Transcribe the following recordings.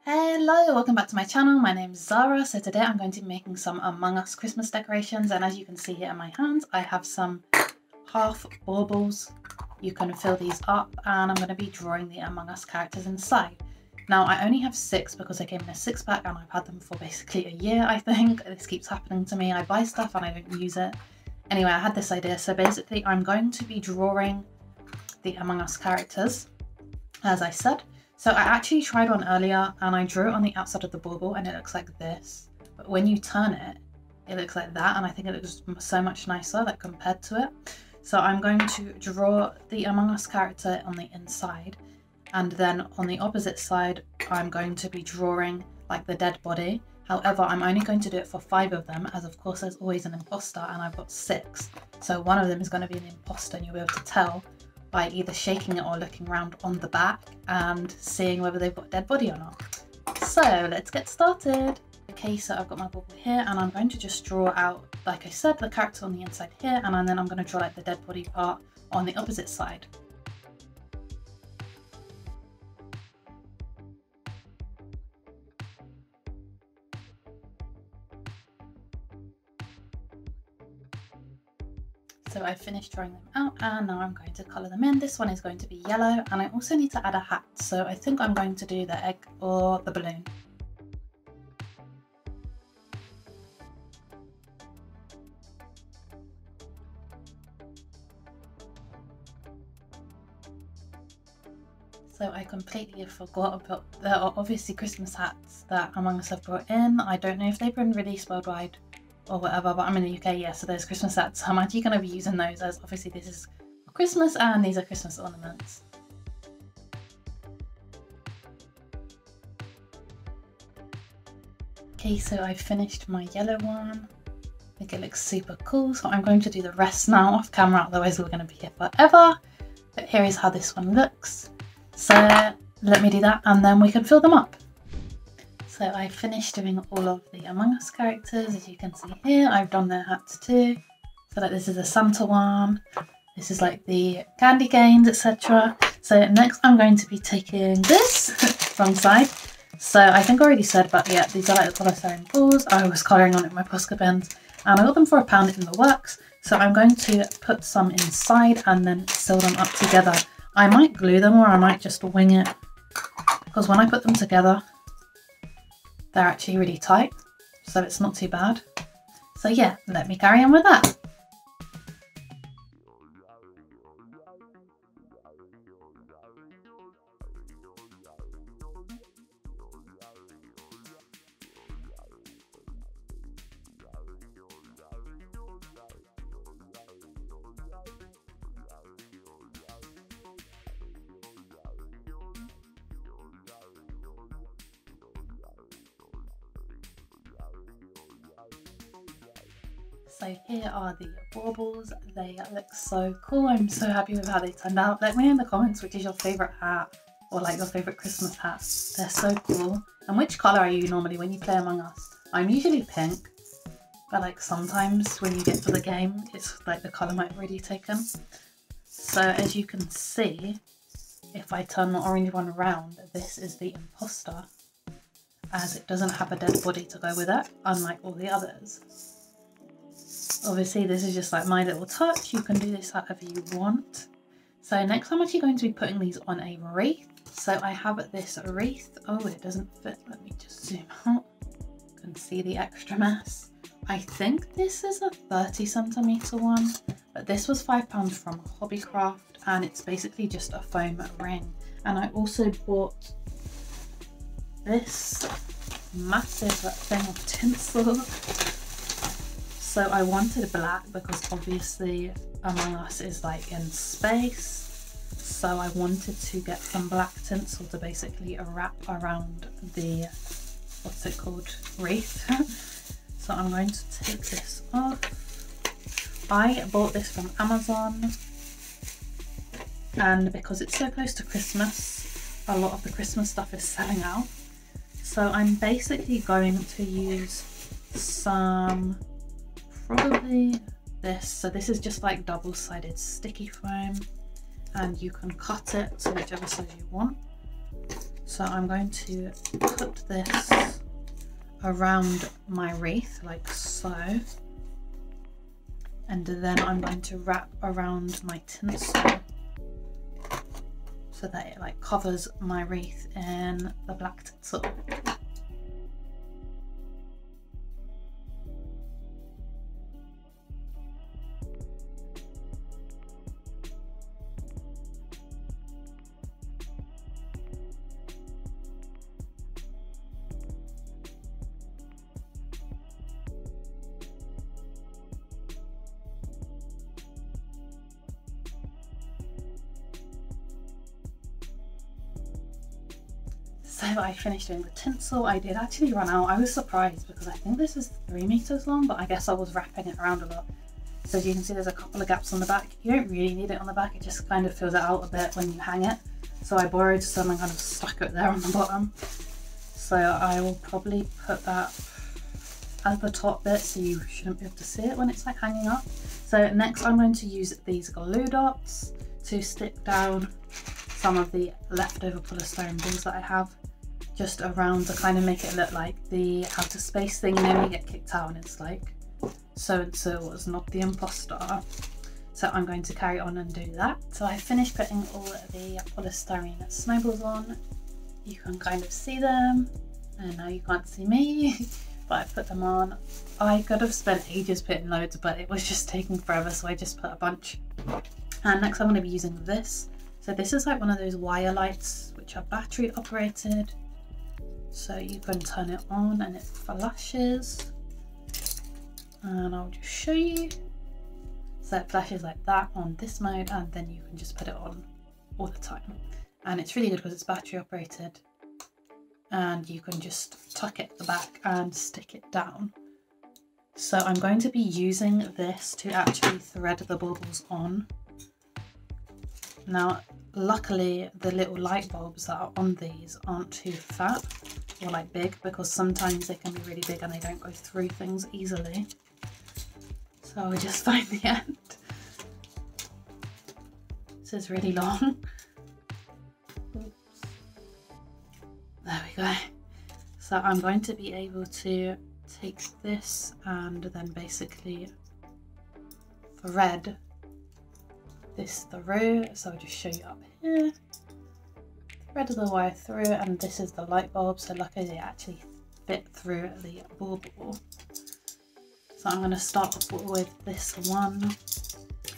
Hello, welcome back to my channel. My name is Zara. So today I'm going to be making some Among Us Christmas decorations, and as you can see here in my hands I have some half baubles. You can fill these up and I'm going to be drawing the Among Us characters inside. Now I only have 6 because they came in a 6-pack and I've had them for basically a year, I think. This keeps happening to me. I buy stuff and I don't use it. Anyway, I had this idea. So basically I'm going to be drawing the Among Us characters, as I said. So I actually tried one earlier and I drew it on the outside of the bauble and it looks like this. But when you turn it, it looks like that, and I think it looks so much nicer like compared to it. So I'm going to draw the Among Us character on the inside, and then on the opposite side I'm going to be drawing like the dead body. However, I'm only going to do it for 5 of them, as of course there's always an imposter and I've got 6. So one of them is going to be the imposter and you'll be able to tell by either shaking it or looking around on the back and seeing whether they've got a dead body or not. So let's get started. Okay, so I've got my bauble here and I'm going to just draw out, like I said, the character on the inside here, and then I'm going to draw like the dead body part on the opposite side. So I finished drawing them out and now I'm going to colour them in. This one is going to be yellow, and I also need to add a hat. So I think I'm going to do the egg or the balloon. So I completely forgot about, there are obviously Christmas hats that Among Us have brought in. I don't know if they've been released worldwide or whatever, but I'm in the UK, yeah, so there's Christmas hats. I'm actually going to be using those, as obviously this is Christmas and these are Christmas ornaments. Okay, so I finished my yellow one. I think it looks super cool, so I'm going to do the rest now off camera, otherwise we're going to be here forever. But here is how this one looks. So let me do that and then we can fill them up. So I finished doing all of the Among Us characters. As you can see here, I've done their hats too. So like this is a Santa one, this is like the candy canes, etc. So next I'm going to be taking this wrong side. So I think I already said, but yeah, these are like the polystyrene balls. I was colouring on it with my posca pens and I got them for £1 in the works. So I'm going to put some inside and then sew them up together. I might glue them or I might just wing it, because when I put them together they're actually really tight, so it's not too bad. So yeah, let me carry on with that. So here are the baubles. They look so cool. I'm so happy with how they turned out. Let me know in the comments which is your favourite hat, or like your favourite Christmas hat. They're so cool. And which colour are you normally when you play Among Us? I'm usually pink, but like sometimes when you get to the game it's like the colour might have already taken. So as you can see, if I turn the orange one around, this is the imposter, as it doesn't have a dead body to go with it, unlike all the others. Obviously this is just like my little touch. You can do this however you want. So next I'm actually going to be putting these on a wreath. So I have this wreath. Oh, it doesn't fit. Let me just zoom out. You can see the extra mess. I think this is a 30cm one, but this was £5 from Hobbycraft and it's basically just a foam ring. And I also bought this massive thing of tinsel. So I wanted black because obviously Among Us is like in space. So I wanted to get some black tinsel to basically wrap around the, what's it called, wreath. So I'm going to take this off. I bought this from Amazon, and because it's so close to Christmas, a lot of the Christmas stuff is selling out. So I'm basically going to use some, probably this. So this is just like double-sided sticky foam, and you can cut it to whichever size you want. So I'm going to put this around my wreath like so, and then I'm going to wrap around my tinsel so that it like covers my wreath in the black tinsel. So I finished doing the tinsel. I did actually run out. I was surprised because I think this is 3 meters long, but I guess I was wrapping it around a lot. So as you can see, there's a couple of gaps on the back. You don't really need it on the back, it just kind of fills it out a bit when you hang it. So I borrowed some and kind of stuck it there on the bottom. So I will probably put that as the top bit, so you shouldn't be able to see it when it's like hanging up. So next I'm going to use these glue dots to stick down some of the leftover polystyrene balls that I have just around to kind of make it look like the outer space thing, you know, when you get kicked out and it's like so and so was not the imposter. So I'm going to carry on and do that. So I finished putting all the polystyrene snowballs on. You can kind of see them, and now you can't see me, but I put them on. I could have spent ages putting loads, but it was just taking forever, so I just put a bunch. And next I'm going to be using this. So this is like one of those wire lights which are battery operated. So you can turn it on and it flashes. And I'll just show you. So it flashes like that on this mode, and then you can just put it on all the time. And it's really good because it's battery operated, and you can just tuck it at the back and stick it down. So I'm going to be using this to actually thread the baubles on. Now, luckily the little light bulbs that are on these aren't too fat or like big, because sometimes they can be really big and they don't go through things easily. So I'll just find the end. This is really long. Oops. There we go. So I'm going to be able to take this and then basically thread this through. So I'll just show you up here. Thread the wire through, and this is the light bulb, so luckily they actually fit through the bauble. So I'm going to start with this one,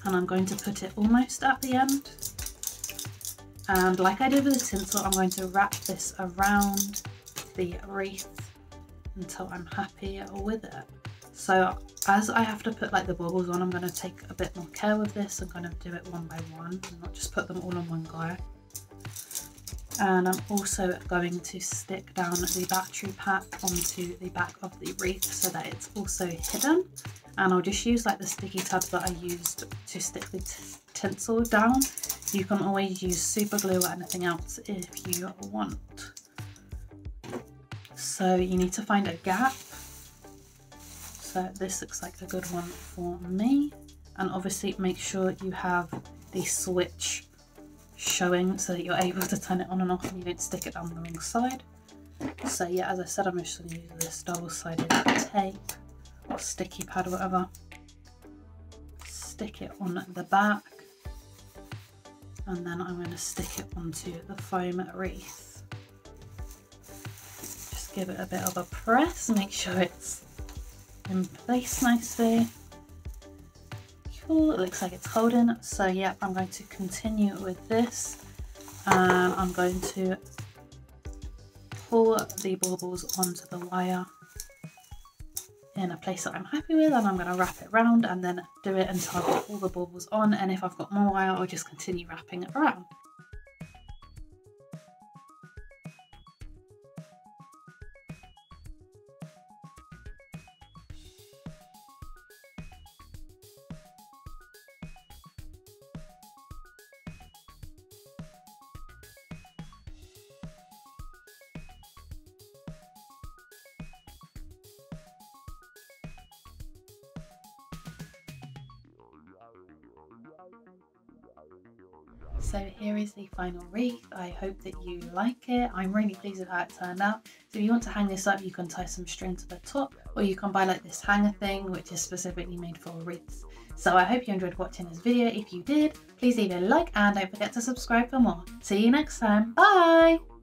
and I'm going to put it almost at the end. And like I did with the tinsel, I'm going to wrap this around the wreath until I'm happy with it. So as I have to put like the baubles on, I'm going to take a bit more care with this and kind of do it one by one and not just put them all on one go. And I'm also going to stick down the battery pack onto the back of the wreath so that it's also hidden. And I'll just use like the sticky tab that I used to stick the tinsel down. You can always use super glue or anything else if you want. So you need to find a gap. So this looks like a good one for me. And obviously make sure you have the switch showing so that you're able to turn it on and off and you don't stick it down the wrong side. So yeah, as I said, I'm just going to use this double-sided tape or sticky pad or whatever. Stick it on the back, and then I'm going to stick it onto the foam wreath. Just give it a bit of a press, make sure it's in place nicely. Cool, it looks like it's holding. So yeah, I'm going to continue with this, and I'm going to pull the baubles onto the wire in a place that I'm happy with, and I'm going to wrap it around and then do it until I've got all the baubles on, and if I've got more wire I'll just continue wrapping it around. So here is the final wreath. I hope that you like it. I'm really pleased with how it turned out. So if you want to hang this up, you can tie some string to the top, or you can buy like this hanger thing, which is specifically made for wreaths. So I hope you enjoyed watching this video. If you did, please leave a like and don't forget to subscribe for more. See you next time. Bye!